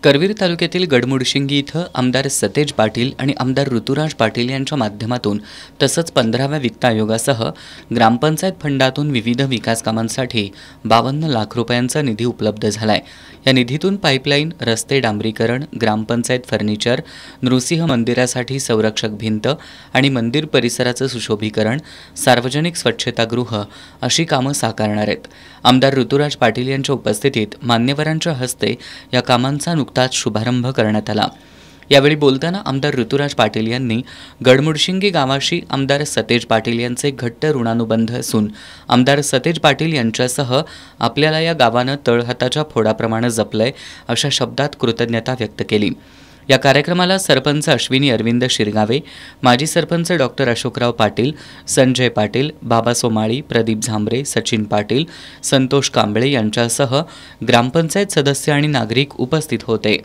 करवीर तालुक्यातील गडमुडशिंगी इथं आमदार सतेज पाटील आणि आमदार ऋतुराज पाटील यांच्या माध्यमातून तसंच 15व्या वित्त आयोगासह ग्रामपंचायत फंडातून विविध विकास कामांसाठी 52 लाख रुपयांचा निधी उपलब्ध झालाय। या निधीतून पाईपलाईन, रस्ते डांबरीकरण, ग्रामपंचायत फर्निचर, नृसिंह मंदिरासाठी संरक्षक भिंत आणि मंदिर परिसराचं सुशोभीकरण, सार्वजनिक स्वच्छतागृह अशी कामं साकारणार आहेत। आमदार ऋतुराज पाटील यांच्या उपस्थितीत मान्यवरांच्या हस्ते या कामांचा नुकताच शुभारंभ करण्यात आला। यावेळी बोलताना आमदार ऋतुराज पाटील यांनी गडमुडशिंगी गावाशी आमदार सतेज पाटील यांचे घट्ट ऋणानुबंध असून आमदार सतेज पाटील यांच्यासह आपल्याला या गावानं तळहाताच्या फोडाप्रमाणे जपलंय अशा शब्दात कृतज्ञता व्यक्त केली। या कार्यक्रमाला सरपंच अश्विनी अरविंद शिरगावे, माजी सरपंच डॉक्टर अशोकराव पाटील, संजय पाटील, बाबा सोमाळी, प्रदीप झांबरे, सचिन पाटील, संतोष कांबळे यांच्यासह ग्रामपंचायत सदस्य आणि नागरिक उपस्थित होते।